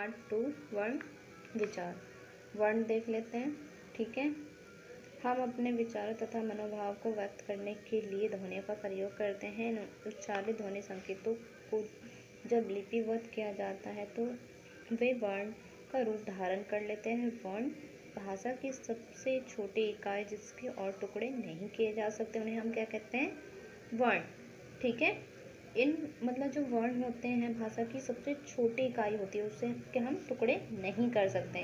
Part 2 वर्ण विचार। वर्ण देख लेते हैं। ठीक है, हम अपने विचारों तथा मनोभाव को व्यक्त करने के लिए ध्वनियों का प्रयोग करते हैं। इन उच्चारित ध्वनि संकेतों को जब लिपिबद्ध किया जाता है तो वे वर्ण का रूप धारण कर लेते हैं। वर्ण भाषा की सबसे छोटी इकाई जिसके और टुकड़े नहीं किए जा सकते, उन्हें हम क्या कहते हैं? वर्ण। ठीक है, इन मतलब जो वर्ण होते हैं भाषा की सबसे छोटी इकाई होती है, उससे के हम टुकड़े नहीं कर सकते।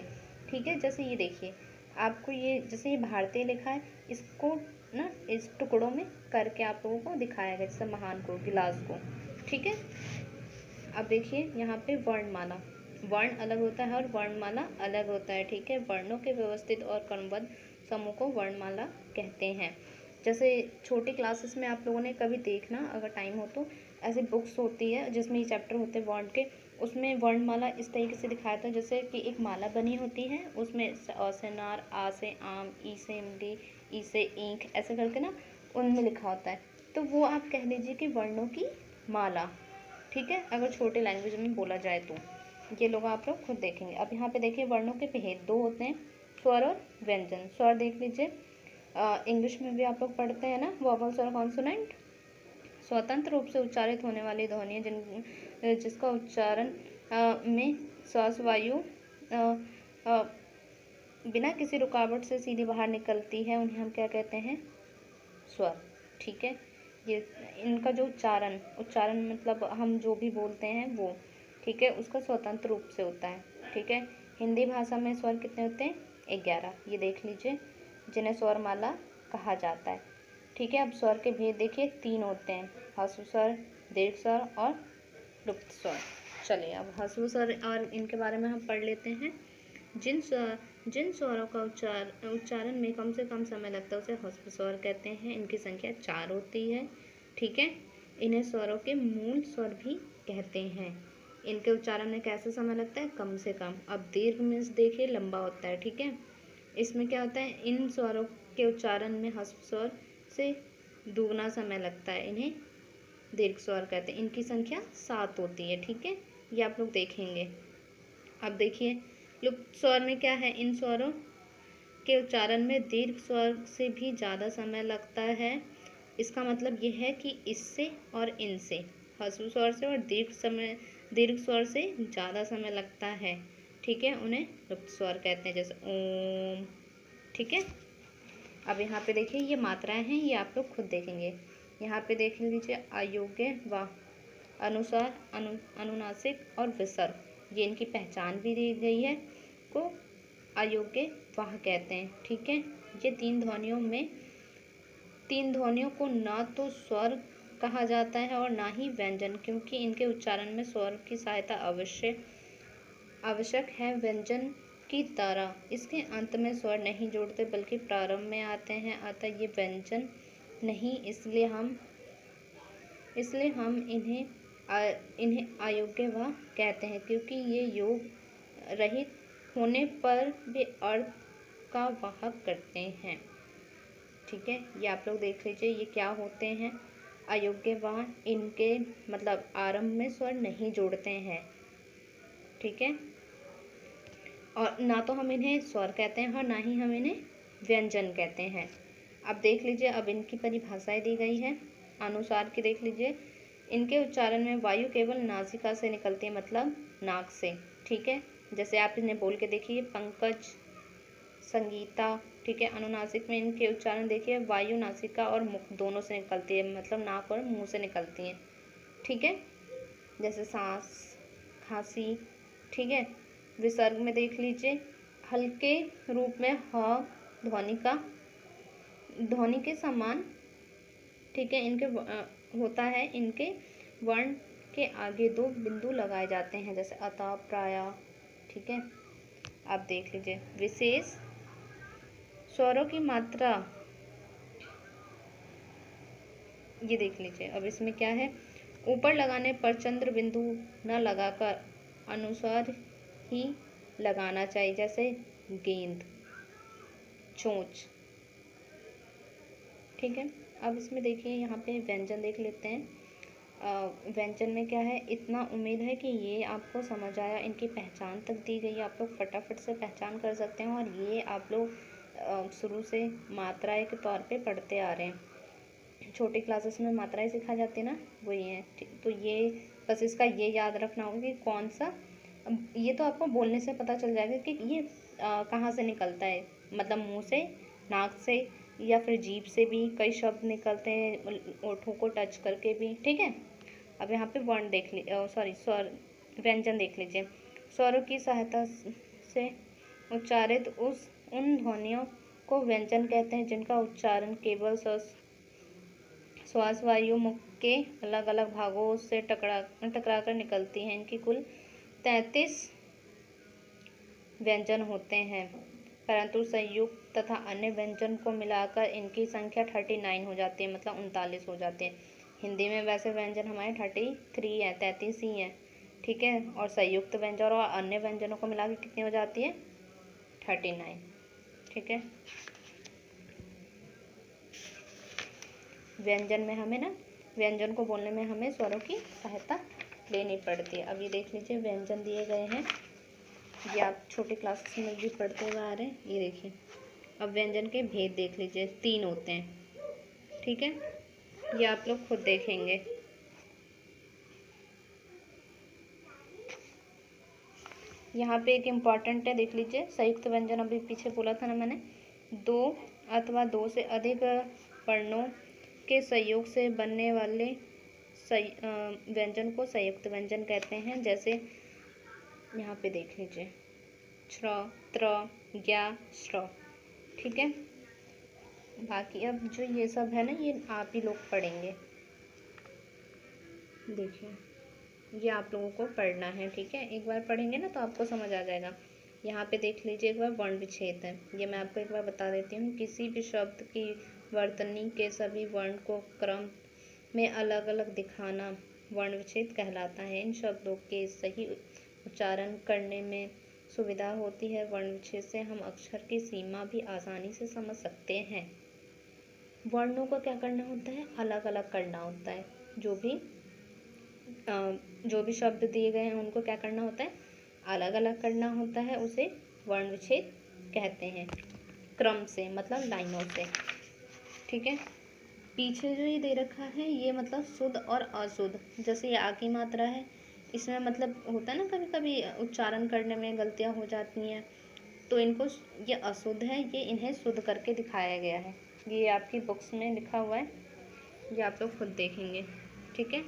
ठीक है, जैसे ये देखिए, आपको ये जैसे ये भारतीय लिखा है, इसको ना इस टुकड़ों में करके आप लोगों को दिखाया गया, जैसे महान को, गिलास को। ठीक है, अब देखिए यहाँ पे वर्णमाला, वर्ण अलग होता है और वर्णमाला अलग होता है। ठीक है, वर्णों के व्यवस्थित और क्रमबद्ध समूह को वर्णमाला कहते हैं। जैसे छोटी क्लासेस में आप लोगों ने कभी देखना, अगर टाइम हो तो, ऐसी बुक्स होती है जिसमें ये चैप्टर होते हैं वर्ण के, उसमें वर्णमाला इस तरीके से दिखाया था जैसे कि एक माला बनी होती है, उसमें अ से अनार, आ से आम, ई से इमली, ई से ईंख, ऐसे करके ना उनमें लिखा होता है। तो वो आप कह लीजिए कि वर्णों की माला। ठीक है, अगर छोटे लैंग्वेज में बोला जाए तो ये लोग आप लोग खुद देखेंगे। अब यहाँ पे देखिए वर्णों के भेद दो होते हैं, स्वर और व्यंजन। स्वर देख लीजिए, इंग्लिश में भी आप लोग पढ़ते हैं ना, वोवल्स और कॉन्सोनेंट। स्वतंत्र रूप से उच्चारित होने वाली ध्वनि जिसका उच्चारण में श्वास वायु बिना किसी रुकावट से सीधे बाहर निकलती है, उन्हें हम क्या कहते हैं? स्वर। ठीक है, ये इनका जो उच्चारण मतलब हम जो भी बोलते हैं वो, ठीक है, उसका स्वतंत्र रूप से होता है। ठीक है, हिंदी भाषा में स्वर कितने होते हैं? 11। ये देख लीजिए, जिन्हें स्वरमाला कहा जाता है। ठीक है, अब स्वर के भेद देखिए, 3 होते हैं, ह्रस्व स्वर, दीर्घ स्वर और लुप्त स्वर। चलिए अब ह्रस्व स्वर और इनके बारे में हम पढ़ लेते हैं। जिन स्वरों का उच्चारण में कम से कम समय लगता है उसे ह्रस्व स्वर कहते हैं। इनकी संख्या 4 होती है। ठीक है, इन्हें स्वरों के मूल स्वर भी कहते हैं। इनके उच्चारण में कैसे समय लगता है? कम से कम। अब दीर्घ में देखिए लंबा होता है। ठीक है, इसमें क्या होता है? इन स्वरों के उच्चारण में ह्रस्व स्वर से दुगना समय लगता है, इन्हें दीर्घ स्वर कहते हैं। इनकी संख्या 7 होती है। ठीक है, ये आप लोग देखेंगे। अब देखिए लुप्त स्वर में क्या है? इन स्वरों के उच्चारण में दीर्घ स्वर से भी ज़्यादा समय लगता है। इसका मतलब यह है कि इससे और इनसे, ह्रस्व स्वर से और दीर्घ स्वर से ज़्यादा समय लगता है। ठीक है, उन्हें लुप्त स्वर कहते हैं, जैसे ओम। ठीक है, अब यहाँ पे देखिए ये मात्राएं हैं, ये आप लोग खुद देखेंगे। यहाँ पे देख लीजिए, अयोग्य व अनुसार, अनुनासिक और विसर्ग, ये इनकी पहचान भी दी गई है, को अयोग्य वाह कहते हैं। ठीक है, ये तीन ध्वनियों को ना तो स्वर कहा जाता है और ना ही व्यंजन, क्योंकि इनके उच्चारण में स्वर की सहायता आवश्यक है। व्यंजन की तरह इसके अंत में स्वर नहीं जोड़ते बल्कि प्रारंभ में आते हैं, अतः ये व्यंजन नहीं, इसलिए हम इन्हें अयोग्य व कहते हैं, क्योंकि ये योग रहित होने पर भी अर्थ का वाहक करते हैं। ठीक है, ये आप लोग देख लीजिए, ये क्या होते हैं? अयोग्य व, इनके मतलब आरंभ में स्वर नहीं जोड़ते हैं। ठीक है, और ना तो हम इन्हें स्वर कहते हैं और ना ही हम इन्हें व्यंजन कहते हैं। अब देख लीजिए, अब इनकी परिभाषाएं दी गई है। अनुसार की देख लीजिए, इनके उच्चारण में वायु केवल नासिका से निकलती है, मतलब नाक से। ठीक है, जैसे आप इन्हें बोल के देखिए, पंकज, संगीता। ठीक है, अनुनासिक में इनके उच्चारण देखिए, वायु नासिका और मुख दोनों से निकलती है, मतलब नाक और मुंह से निकलती है। ठीक है, जैसे सांस, खांसी। ठीक है, विसर्ग में देख लीजिए, हल्के रूप में ह ध्वनि के समान। ठीक है, इनके होता है, इनके वर्ण के आगे 2 बिंदु लगाए जाते हैं, जैसे अतः, प्रायः। ठीक है, आप देख लीजिए विशेष स्वरों की मात्रा, ये देख लीजिए। अब इसमें क्या है? ऊपर लगाने पर चंद्र बिंदु न लगाकर अनुसार ही लगाना चाहिए, जैसे गेंद, चोंच। ठीक है, अब इसमें देखिए यहाँ पे व्यंजन देख लेते हैं। व्यंजन में क्या है, इतना उम्मीद है कि ये आपको समझ आया, इनकी पहचान तक दी गई है, आप लोग फटाफट से पहचान कर सकते हैं। और ये आप लोग शुरू से मात्राएं के तौर पे पढ़ते आ रहे हैं, छोटी क्लासेस में मात्राएं सिखाई जाती है ना, वही है। तो ये बस इसका ये याद रखना होगा कि कौन सा, ये तो आपको बोलने से पता चल जाएगा कि ये कहाँ से निकलता है, मतलब मुंह से, नाक से, या फिर जीभ से भी कई शब्द निकलते हैं, ओठों को टच करके भी, ठीक है। अब यहाँ पे वर्ण देख सॉरी स्वर, व्यंजन देख लीजिए। स्वरों की सहायता से उच्चारित उन ध्वनियों को व्यंजन कहते हैं जिनका उच्चारण केवल श्वास वायु मुख के अलग अलग भागों से टकरा कर निकलती हैं। इनकी कुल 33 व्यंजन होते हैं, परंतु संयुक्त तथा अन्य व्यंजन को मिलाकर इनकी संख्या 39 हो जाती है, मतलब 39 हो जाती है। हिंदी में वैसे व्यंजन हमारे 33 है, 33 ही है, ठीक है। और संयुक्त व्यंजन और अन्य व्यंजनों को मिलाकर कितनी हो जाती है, 39, ठीक है। व्यंजन में हमें ना, व्यंजन को बोलने में हमें स्वरों की सहायता लेनी पड़ती है। अब ये देख लीजिए, व्यंजन दिए गए हैं, ये आप छोटे क्लासेस में भी पढ़ते हुए आ रहे हैं। ये देखिए, अब व्यंजन के भेद देख लीजिए, 3 होते हैं, ठीक है। ये आप लोग खुद देखेंगे। यहाँ पे एक इम्पॉर्टेंट है, देख लीजिए, संयुक्त व्यंजन अभी पीछे बोला था ना मैंने, 2 अथवा 2 से अधिक वर्णों के संयोग से बनने वाले व्यंजन को संयुक्त व्यंजन कहते हैं। जैसे यहाँ पे देख लीजिए, श्र, त्र, ज्ञ, श्र, ठीक है। बाकी अब जो ये सब है ना, ये आप ही लोग पढ़ेंगे। देखिए, ये आप लोगों को पढ़ना है, ठीक है। एक बार पढ़ेंगे ना तो आपको समझ आ जाएगा। यहाँ पे देख लीजिए, एक बार वर्ण विच्छेद है, ये मैं आपको एक बार बता देती हूँ। किसी भी शब्द की वर्तनी के सभी वर्ण को क्रम में अलग अलग दिखाना वर्ण विच्छेद कहलाता है। इन शब्दों के सही उच्चारण करने में सुविधा होती है। वर्ण विच्छेद से हम अक्षर की सीमा भी आसानी से समझ सकते हैं। वर्णों को क्या करना होता है, अलग अलग करना होता है। जो भी शब्द दिए गए हैं उनको क्या करना होता है, अलग अलग करना होता है, उसे वर्ण विच्छेद कहते हैं। क्रम से मतलब लाइनों से, ठीक है। पीछे जो ये दे रखा है, ये मतलब शुद्ध और अशुद्ध। जैसे ये आ की मात्रा है, इसमें मतलब होता है ना, कभी कभी उच्चारण करने में गलतियाँ हो जाती हैं, तो इनको, ये अशुद्ध है, ये इन्हें शुद्ध करके दिखाया गया है। ये आपकी बुक्स में लिखा हुआ है, ये आप लोग खुद देखेंगे, ठीक है।